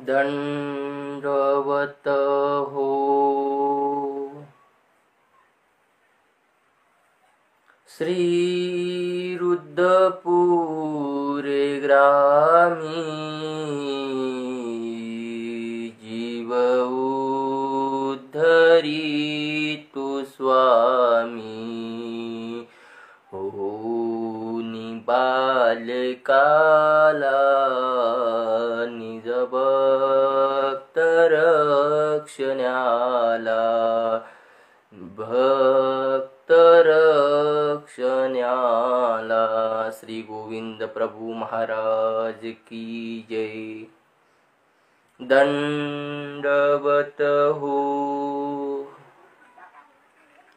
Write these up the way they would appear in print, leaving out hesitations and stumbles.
दंडवत हो श्री रुद्रपुरे ग्रामी जीव उद्धरितु स्वामी होनी बालकाला निज भक्त रक्षण्याला भक्त रक्षण्याला श्री गोविंद प्रभु महाराज की जय। दंडवत हो।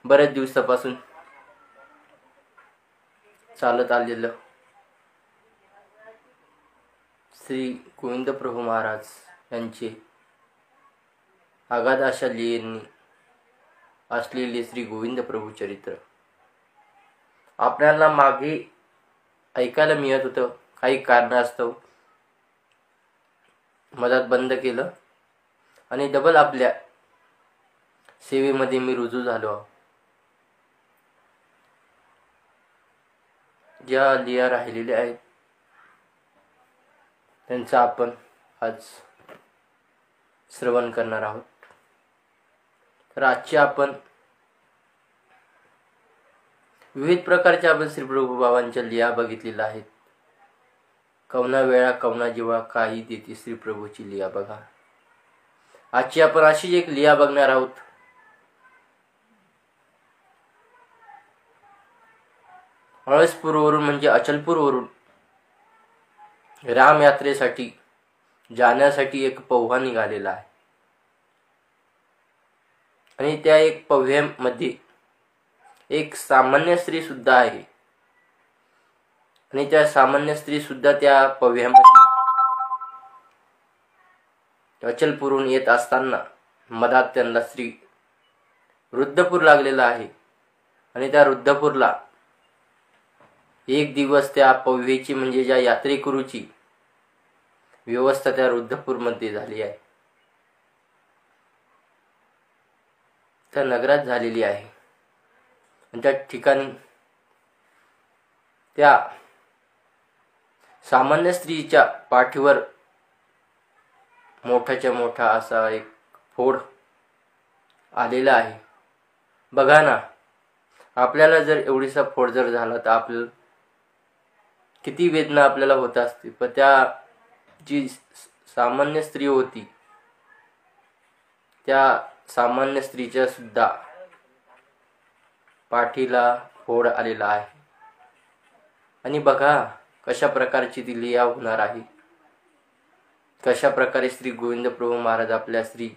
बरेच दिवसापासून चालत आलेलं श्री गोविंद प्रभु महाराज यांचे अगाध अशा लीलेनी असलेले श्री गोविंद प्रभु चरित्र आपल्याला मागे ऐकायला मिळत होतं। काही कारणास्तव मधात बंद केलं आणि डबल आपल्या सेवेमध्ये मी रुजू झालो। ज्या लीला राहिलेल्या आहेत त्यांचा आपण आज श्रवण करणार आहोत। तर आजचे आपण विविध प्रकारच्या आपण श्री प्रभु बाबांच्या लीला बघितलेल्या आहेत। कवना वेळा कवना जीवा काही देती श्री प्रभूची लीला बघा। आजची आपण अशीच एक लीला बघणार आहोत। अळसपूरवरून म्हणजे अचलपूरवरून राम यात्रेसाठी जाण्यासाठी एक पौव्हा निघालेला आहे आणि त्या एक पौव्ह्यामध्ये एक सामान्य स्त्री सुद्धा आहे आणि त्या सामान्य स्त्री सुद्धा त्या पौव्ह्यामध्ये अचलपूरहून येत असताना मधात त्यांना श्री रुद्रपूर लागलेला आहे आणि त्या रुद्रपूरला एक दिवस त्या पौव्हेची म्हणजे ज्या यात्रेकरूची व्यवस्था त्या रुद्रपूरमध्ये झाली आहे, त्या नगरात झालेली आहे। आणि त्या ठिकाणी त्या सामान्य स्त्रीच्या पाठीवर मोठाच्या मोठा असा एक फोड आलेला आहे। बघा ना, आपल्याला जर एवढीसा फोड जर झाला तर आपल्याला किती वेदना आपल्याला होत असते। पण त्या जी सामान्य स्त्री होती त्या सामान्य स्त्रीच्या सुद्धा पाठीला फोड आलेला आहे आणि बघा कशा प्रकारची ती लीला होणार आहे। कशा प्रकारे श्री गोविंद प्रभु महाराज आपल्या श्री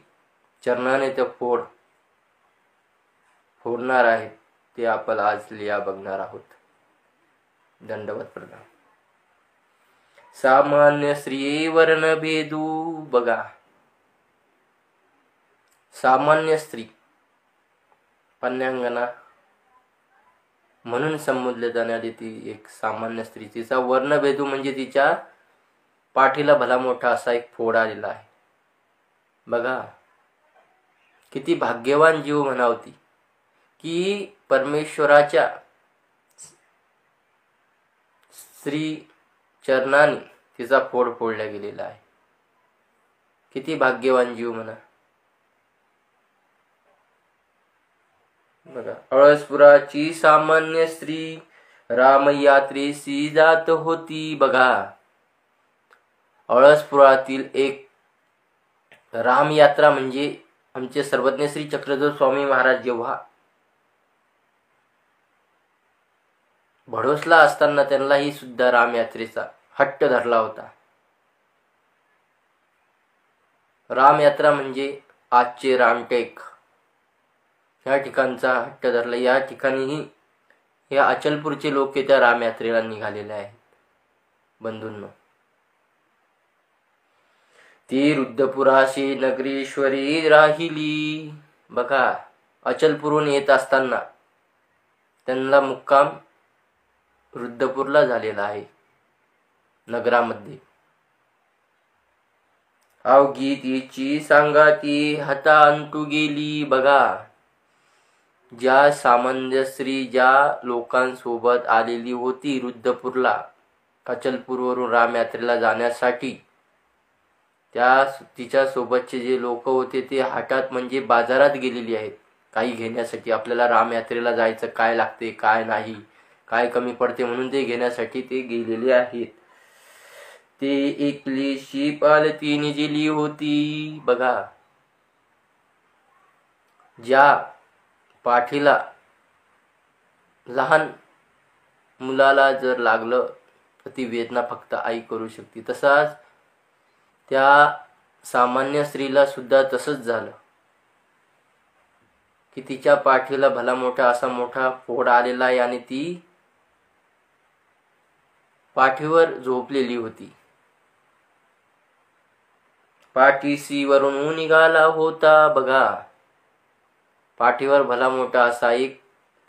चरणाने ते फोडणार आहेत ते आपण आज लीला बघणार आहोत। दंडवत प्रणाम। सामान्य स्त्री वर्ण भेदू बघा। सामान्य स्त्री पन्यांगना म्हणून संबोधले जाणारी ती एक सामान्य स्त्री, तिचा वर्णभेदू म्हणजे तिच्या पाठीला भला मोठा असा एक फोड आलेला आहे। बघा किती भाग्यवान जीव म्हणावती की परमेश्वराच्या श्री चरणाने तिचा फोड फोडला गेलेला आहे। किती भाग्यवान जीव म्हणा। बघा, अळसपुराची सामान्य स्त्री रामयात्रेसी जात होती। बघा, अळसपुरातील एक रामयात्रा म्हणजे आमचे सर्वज्ञ श्री चक्रधर स्वामी महाराज जेव्हा भडोसला असताना त्यांनाही सुद्धा रामयात्रेचा हट्ट धरला होता। रामयात्रा म्हणजे आजचे रामटेक या ठिकाणचा हट्ट धरला। या ठिकाणीही या अचलपूरचे लोक त्या रामयात्रेला निघालेले आहेत। बंधूंनो, ती रुद्रपुराशी नगरेश्वरी राहिली। बघा, अचलपूरहून येत असताना त्यांना मुक्काम रुद्रपूरला झालेला आहे नगरामध्ये। अवघी तिची सांगाती हाता अंतू गेली. बघा, ज्या सामान्य स्त्री ज्या लोकांसोबत आलेली होती रुद्रपूरला अचलपूरवरून राम यात्रेला जाण्यासाठी, त्या तिच्या सोबतचे जे लोक होते ते हाटात म्हणजे बाजारात गेलेली आहेत काही घेण्यासाठी. आपल्याला राम यात्रेला जायचं, काय लागते काय नाही, काय कमी पडते म्हणून ते घेण्यासाठी ते गेलेले आहेत. ते एकलीशी पालतीने गेली होती. बघा, ज्या पाठीला लहान मुलाला जर लागलं तर ती वेदना फक्त आई करू शकते. तसाच त्या सामान्य स्त्रीला सुद्धा तसंच झालं की तिच्या पाठीला भला मोठा असा मोठा फोड आलेला आहे आणि ती पाठीवर झोपलेली होती. पाठीशी वरून निघाला होता. बघा, पाठीवर भला मोठा असा एक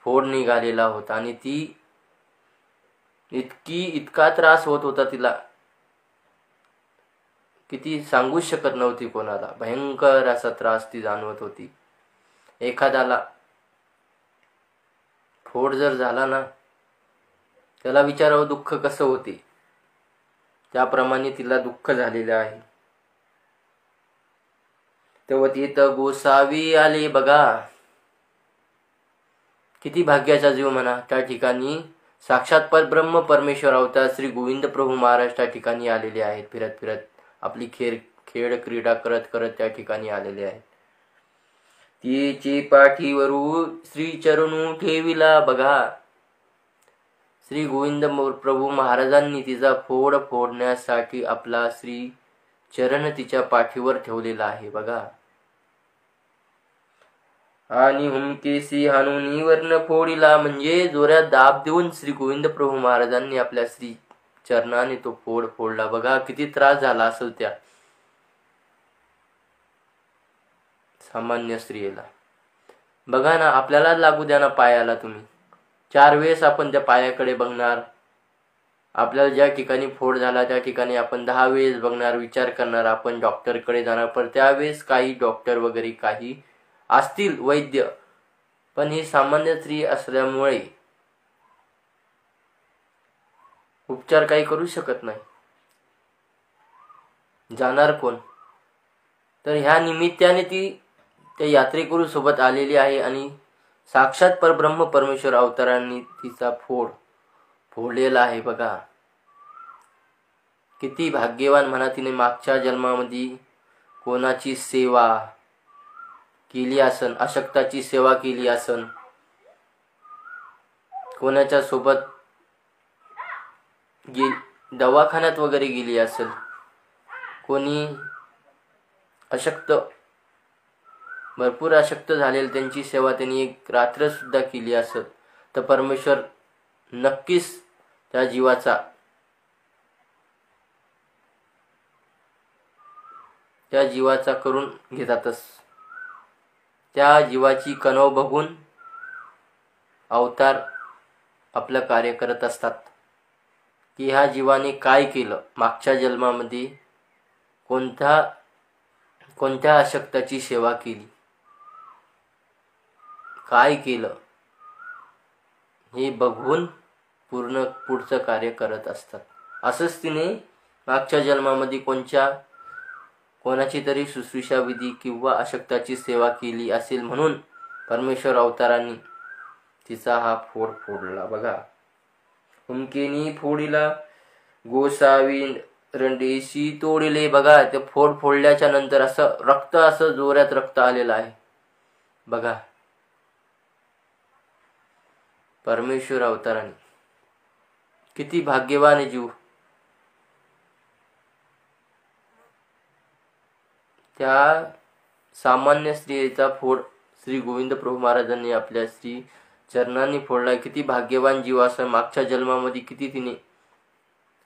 फोड निघालेला होता आणि ती इतका त्रास होत होता तिला की ती सांगूच शकत नव्हती कोणाला. भयंकर असा त्रास ती जाणवत होती. एखाद्याला फोड जर झाला ना, त्याला विचारावं दुःख कसं होते, त्याप्रमाणे तिला दुःख झालेलं आहे. तेव्हा तिथं गोसावी आले. बघा, किती भाग्याचा जीव म्हणा. त्या ठिकाणी साक्षात परब्रह्म परमेश्वर अवतार श्री गोविंद प्रभू महाराज त्या ठिकाणी आलेले आहेत. फिरत फिरत आपली खेळ क्रीडा करत करत त्या ठिकाणी आलेले आहेत. तिचे पाठीवरून श्री चरणू ठेविला. बघा, श्री गोविंद प्रभू महाराजांनी तिचा फोड फोडण्यासाठी आपला श्री चरण तिच्या पाठीवर ठेवलेला आहे. बघा, आणि हुमकेसी हानुनी वर्ण फोडीला, म्हणजे जोरात दाब देऊन श्री गोविंद प्रभू महाराजांनी आपल्या श्री चरणाने तो फोड फोडला. बघा, किती त्रास झाला असेल त्या सामान्य स्त्रियेला. बघा ना, आपल्याला लागू द्या ना पायाला तुम्ही, 4 वेळेस आपण त्या पायाकडे बघणार. आपल्याला ज्या ठिकाणी फोड झाला त्या ठिकाणी आपण 10 वेळेस बघणार, विचार करणार, आपण डॉक्टरकडे जाणार. पण त्यावेळेस काही डॉक्टर वगैरे काही असतील वैद्य, पण ही सामान्य स्त्री असल्यामुळे उपचार काही करू शकत नाही. जाणार कोण? तर ह्या निमित्ताने ती त्या यात्रेकरू सोबत आलेली आहे आणि साक्षात परब्रह्म परमेश्वर अवतारांनी तिचा फोड फोडलेला आहे. बघा, किती भाग्यवान म्हणा. तिने मागच्या जन्मामध्ये कोणाची सेवा केली असन, अशक्ताची सेवा केली असन, कोणाच्या सोबत दवाखान्यात वगैरे गेली असेल, कोणी अशक्त भरपूर अशक्त झालेले त्यांची सेवा त्यांनी एक रात्र सुद्धा केली असेल, तर परमेश्वर नक्कीच त्या जीवाचा करून घेतातच. त्या जीवाची कणव बघून अवतार आपलं कार्य करत असतात की ह्या जीवाने काय केलं, मागच्या जन्मामध्ये कोणत्या अशक्ताची सेवा केली, काय केलं, हे बघून पुढचं कार्य करत असतात. असंच तिने मागच्या जन्मामध्ये कोणाची तरी शुश्रूषा विधी किंवा अशक्ताची सेवा केली असेल म्हणून परमेश्वर अवतारांनी तिचा हा फोड फोडला. बघा, हुमकेनी फोडीला गोसावी रंडेशी तोडिले. बघा, ते फोड फोडल्याच्या नंतर असं जोरात रक्त आलेलं आहे. बघा, परमेश्वर अवताराने किती भाग्यवान जीव. त्या सामान्य स्त्रियेचा फोड श्री गोविंद प्रभू महाराजांनी आपल्या श्री चरणांनी फोडला. किती भाग्यवान जीव असं. मागच्या जन्मामध्ये किती तिने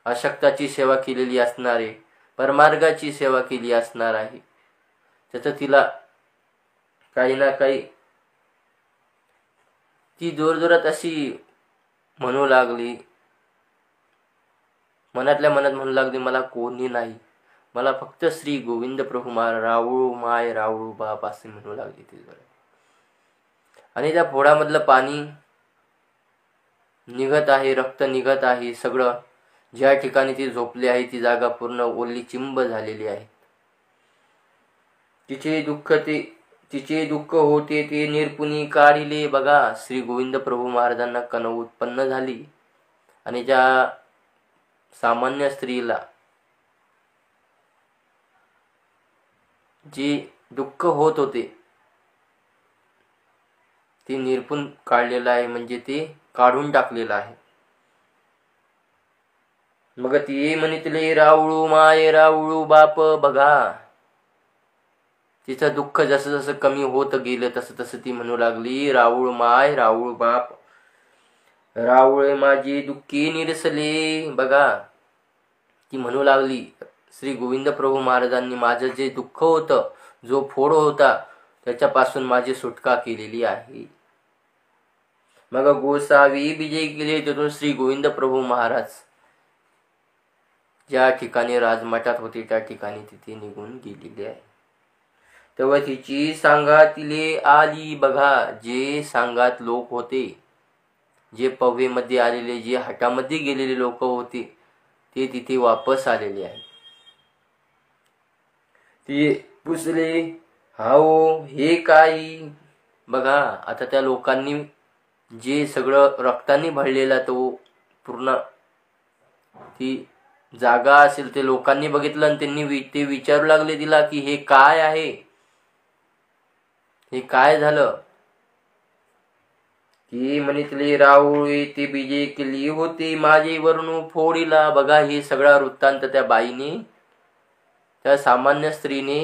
अशक्ताची सेवा केलेली असणार आहे, परमार्गाची सेवा केली असणार आहे. त्याचं तिला काही ना काही ती जोरजोरात अशी म्हणू लागली, मनातल्या मनात म्हणू लागली, मला कोणी नाही, मला फक्त श्री गोविंद प्रभू महाराज रावळू माय रावळू बाप असे म्हणू लागले ते. आणि त्या फोडामधलं पाणी निघत आहे, रक्त निघत आहे. सगळं ज्या ठिकाणी ती झोपली आहे ती जागा पूर्ण ओली चिंब झालेली आहे. तिचे दुःख होते ते निरपुनी काढिले. बघा, श्री गोविंद प्रभू महाराजांना कणव उत्पन्न झाली आणि ज्या सामान्य स्त्रीला जे दुःख होत होते ते निरपून काढलेलं आहे, म्हणजे ते काढून टाकलेलं आहे. मग ती म्हणितले रावळू माय रावळू बाप. बघा, तिचं दुःख जसं जसं कमी होत गेलं तसं तसं ती म्हणू लागली रावळ माय रावळ बाप, रावळे माझी दुःखी निरसले. बघा, ती म्हणू लागली श्री गोविंद प्रभू महाराजांनी माझं जे दुःख होतं, जो फोड होता, त्याच्यापासून माझी सुटका केलेली आहे. मग गोसावी विजय केले. तिथून श्री गोविंद प्रभू महाराज ज्या ठिकाणी राजमठात होते त्या ठिकाणी तिथे निघून गेलेले आहे. तेव्हा तिची सांगातिले आली. बघा, जे सांगात लोक होते, जे पवेमध्ये आलेले, जे हटामध्ये गेलेले लोक होते, ते तिथे वापस आलेले आहे. ते पुसले हाओ हे काही. बघा, आता त्या लोकांनी जे सगळं रक्ताने भरलेला तो पूर्ण ती जागा असेल ते लोकांनी बघितलं आणि त्यांनी ते विचारू लागले तिला की हे काय आहे, हे काय झालं. ती म्हणितली रावळी ते बीजे केली होती माझे वर्ण फोडीला. बघा, हे सगळा वृत्तांत त्या बाईने, त्या सामान्य स्त्रीने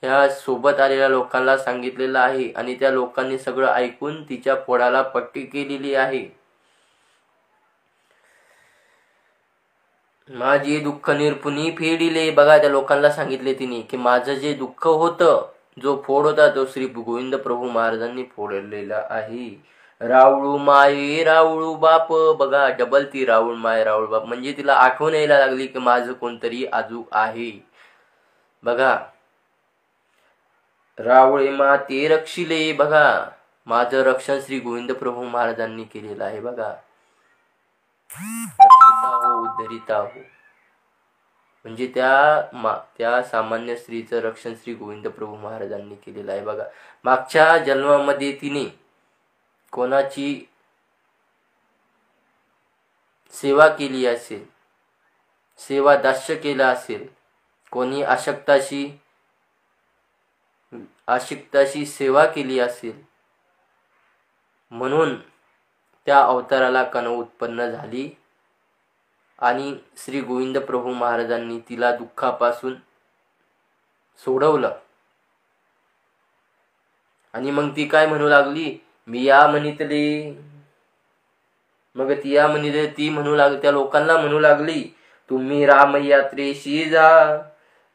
ह्या सोबत आलेल्या लोकांना सांगितलेलं आहे आणि त्या लोकांनी सगळं ऐकून तिच्या फोडाला पट्टी केलेली आहे. माझे दुःख निरपुनी फेडिले. बघा, त्या लोकांना सांगितले तिने की माझं जे दुःख होतं, जो फोड होता, तो श्री गोविंद प्रभू महाराजांनी फोडलेला आहे. रावळू माये रावळू बाप. बघा, डबल ती रावळ माय रावळ बाप, म्हणजे तिला आठवण यायला लागली की माझं कोणतरी आजू आहे. बघा, रावळे मा ते रक्षिले. बघा, माझं रक्षण श्री गोविंद प्रभू महाराजांनी केलेलं आहे. बघा, रक्षिता हो उद्धरिता हो, म्हणजे त्या सामान्य स्त्रीचं रक्षण श्री गोविंद प्रभू महाराजांनी केलेलं आहे. बघा, मागच्या जन्मामध्ये तिने कोणाची सेवा केली असेल, सेवा दास्य केला असेल, कोणी आशिक्ताशी सेवा केली असेल, म्हणून त्या अवताराला कणव उत्पन्न झाली आणि श्री गोविंद प्रभू महाराजांनी तिला दुःखापासून सोडवलं. आणि मग ती काय म्हणू लागली, मी या म्हणितले. मग ती म्हणू लागली, त्या लोकांना म्हणू लागली, तुम्ही रामयात्रेशी जा,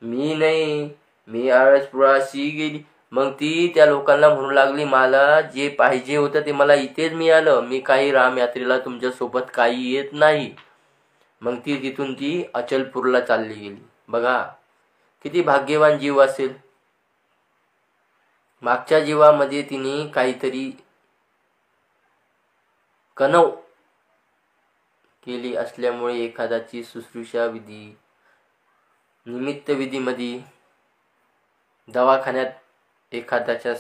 मी नाही, मी आळसपुराशी गेली. मग ती त्या लोकांना म्हणू लागली, मला जे पाहिजे होतं ते मला इथेच मिळालं, मी काही रामयात्रेला तुमच्या सोबत काही येत नाही. मग तिथून ती अचलपूरला चालली गेली. बघा, किती भाग्यवान जीव असेल. मागच्या जीवामध्ये तिने काहीतरी कणव केली असल्यामुळे एखाद्याची शुश्रूषा विधी, निमित्त विधीमध्ये, दवाखान्यात एखाद्याच्या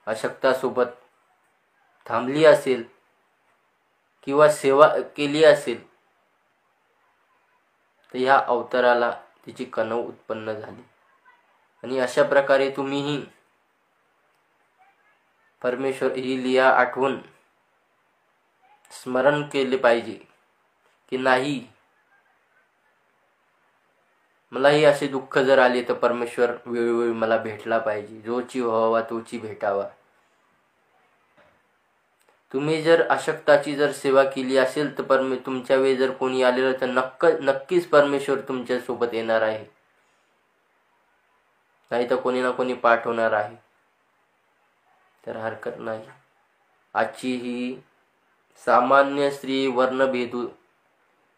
अशक्तासोबत थांबली असेल किंवा सेवा केली असेल, तर ह्या अवताराला तिची कणव उत्पन्न झाली. आणि अशा प्रकारे तुम्हीही परमेश्वर ही लीला आठवून स्मरण केले पाहिजे की नाही, मलाही असे दुःख जर आले तर परमेश्वर वेळोवेळी मला भेटला पाहिजे, जोची व्हावा तोची भेटावा. तुम्ही जर अशक्ताची जर सेवा केली असेल तर तुमच्या वेळी जर कोणी आलेलं तर नक्कीच परमेश्वर तुमच्या सोबत येणार आहे, नाही तर कोणी ना कोणी पाठवणार आहे. तर हरकत नाही. आजची ही सामान्य स्त्री वर्णभेदू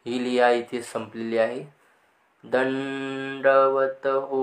ही लीला इथे संपलेली आहे. दंडवत हो.